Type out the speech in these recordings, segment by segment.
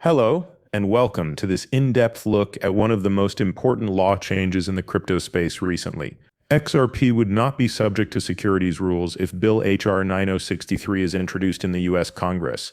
Hello, and welcome to this in-depth look at one of the most important law changes in the crypto space recently. XRP would not be subject to securities rules if Bill H.R. 9063 is introduced in the U.S. Congress.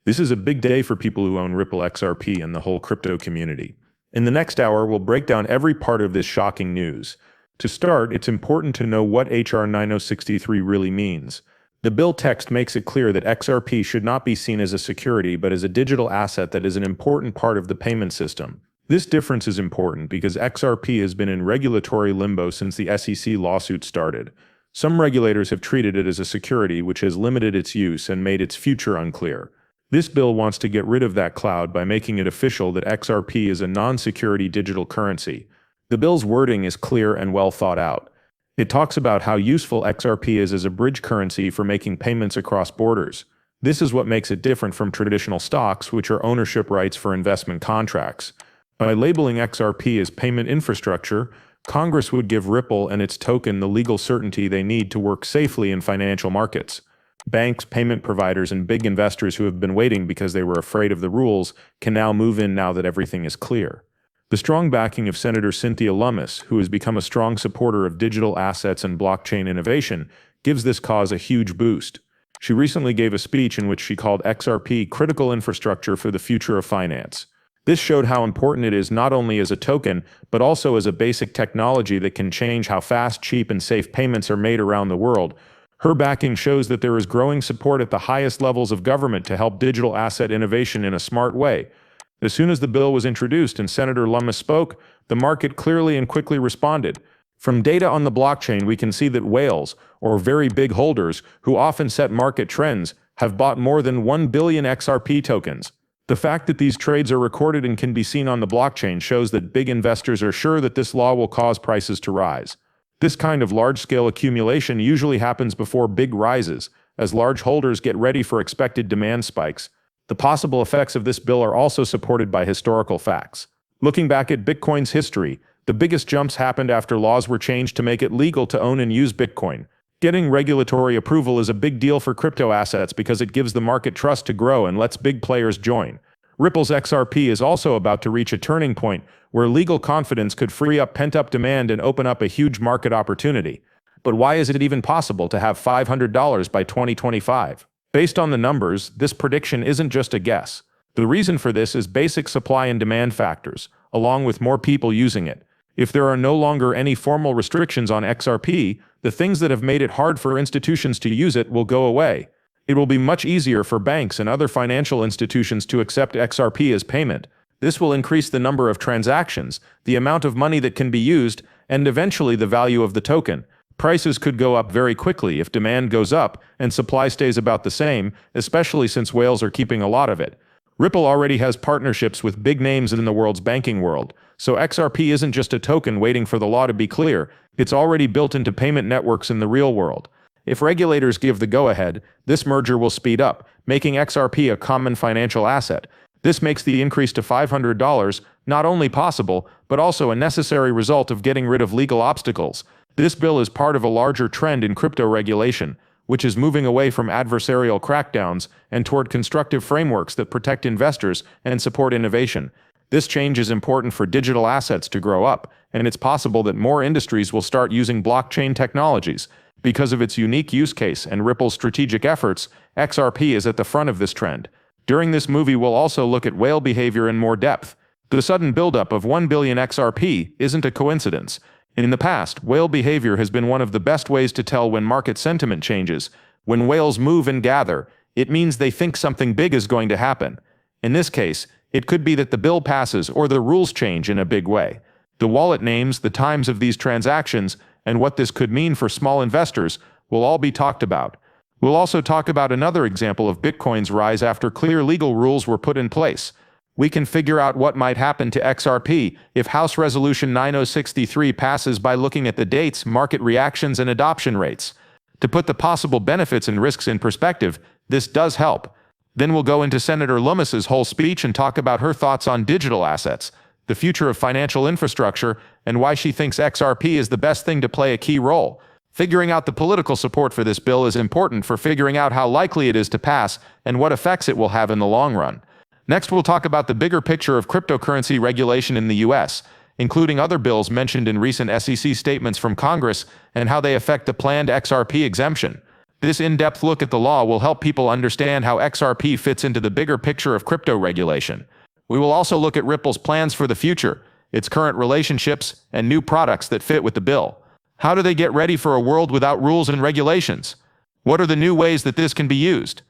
This is a big day for people who own Ripple XRP and the whole crypto community. In the next hour, we'll break down every part of this shocking news. To start, it's important to know what H.R. 9063 really means. The bill text makes it clear that XRP should not be seen as a security but as a digital asset that is an important part of the payment system. This difference is important because XRP has been in regulatory limbo since the SEC lawsuit started. Some regulators have treated it as a security, which has limited its use and made its future unclear. This bill wants to get rid of that cloud by making it official that XRP is a non-security digital currency. The bill's wording is clear and well thought out. It talks about how useful XRP is as a bridge currency for making payments across borders. This is what makes it different from traditional stocks, which are ownership rights for investment contracts. By labeling XRP as payment infrastructure, Congress would give Ripple and its token the legal certainty they need to work safely in financial markets. Banks, payment providers, and big investors who have been waiting because they were afraid of the rules can now move in now that everything is clear. The strong backing of Senator Cynthia Lummis, who has become a strong supporter of digital assets and blockchain innovation, gives this cause a huge boost. She recently gave a speech in which she called XRP critical infrastructure for the future of finance. This showed how important it is not only as a token, but also as a basic technology that can change how fast, cheap, and safe payments are made around the world. Her backing shows that there is growing support at the highest levels of government to help digital asset innovation in a smart way. As soon as the bill was introduced and Senator Lummis spoke, the market clearly and quickly responded. From data on the blockchain, we can see that whales, or very big holders, who often set market trends, have bought more than 1 billion XRP tokens. The fact that these trades are recorded and can be seen on the blockchain shows that big investors are sure that this law will cause prices to rise. This kind of large-scale accumulation usually happens before big rises, as large holders get ready for expected demand spikes. The possible effects of this bill are also supported by historical facts. Looking back at Bitcoin's history, the biggest jumps happened after laws were changed to make it legal to own and use Bitcoin. Getting regulatory approval is a big deal for crypto assets because it gives the market trust to grow and lets big players join. Ripple's XRP is also about to reach a turning point where legal confidence could free up pent-up demand and open up a huge market opportunity. But why is it even possible to have $500 by 2025? Based on the numbers, this prediction isn't just a guess. The reason for this is basic supply and demand factors, along with more people using it. If there are no longer any formal restrictions on XRP, the things that have made it hard for institutions to use it will go away. It will be much easier for banks and other financial institutions to accept XRP as payment. This will increase the number of transactions, the amount of money that can be used, and eventually the value of the token. Prices could go up very quickly if demand goes up and supply stays about the same, especially since whales are keeping a lot of it. Ripple already has partnerships with big names in the world's banking world, so XRP isn't just a token waiting for the law to be clear, it's already built into payment networks in the real world. If regulators give the go-ahead, this merger will speed up, making XRP a common financial asset. This makes the increase to $500 not only possible, but also a necessary result of getting rid of legal obstacles. This bill is part of a larger trend in crypto regulation, which is moving away from adversarial crackdowns and toward constructive frameworks that protect investors and support innovation. This change is important for digital assets to grow up, and it's possible that more industries will start using blockchain technologies. Because of its unique use case and Ripple's strategic efforts, XRP is at the front of this trend. During this movie, we'll also look at whale behavior in more depth. The sudden buildup of 1 billion XRP isn't a coincidence. In the past, whale behavior has been one of the best ways to tell when market sentiment changes. When whales move and gather, it means they think something big is going to happen. In this case, it could be that the bill passes or the rules change in a big way. The wallet names, the times of these transactions, and what this could mean for small investors will all be talked about. We'll also talk about another example of Bitcoin's rise after clear legal rules were put in place. We can figure out what might happen to XRP if House Resolution 9063 passes by looking at the dates, market reactions, and adoption rates. To put the possible benefits and risks in perspective, this does help. Then we'll go into Senator Lummis's whole speech and talk about her thoughts on digital assets, the future of financial infrastructure, and why she thinks XRP is the best thing to play a key role. Figuring out the political support for this bill is important for figuring out how likely it is to pass and what effects it will have in the long run. Next, we'll talk about the bigger picture of cryptocurrency regulation in the US, including other bills mentioned in recent SEC statements from Congress and how they affect the planned XRP exemption. This in-depth look at the law will help people understand how XRP fits into the bigger picture of crypto regulation. We will also look at Ripple's plans for the future, its current relationships, and new products that fit with the bill. How do they get ready for a world without rules and regulations? What are the new ways that this can be used?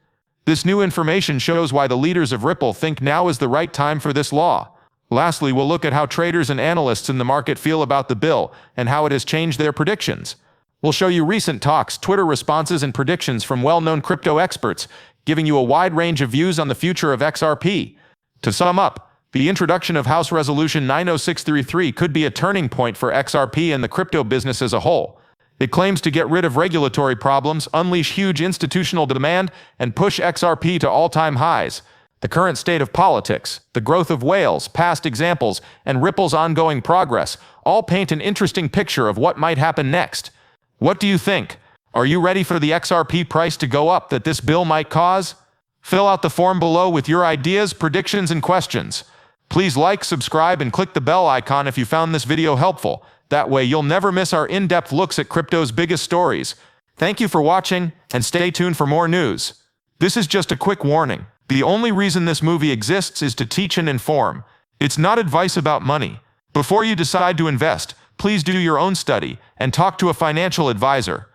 This new information shows why the leaders of Ripple think now is the right time for this law. Lastly, we'll look at how traders and analysts in the market feel about the bill and how it has changed their predictions. We'll show you recent talks, Twitter responses, and predictions from well-known crypto experts, giving you a wide range of views on the future of XRP. To sum up, the introduction of House Resolution 90633 could be a turning point for XRP and the crypto business as a whole. It claims to get rid of regulatory problems, unleash huge institutional demand, and push XRP to all-time highs. The current state of politics, the growth of whales, past examples, and Ripple's ongoing progress all paint an interesting picture of what might happen next. What do you think? Are you ready for the XRP price to go up that this bill might cause? Fill out the form below with your ideas, predictions, and questions. Please like, subscribe, and click the bell icon if you found this video helpful. That way you'll never miss our in-depth looks at crypto's biggest stories. Thank you for watching, and stay tuned for more news. This is just a quick warning. The only reason this movie exists is to teach and inform. It's not advice about money. Before you decide to invest, please do your own study and talk to a financial advisor.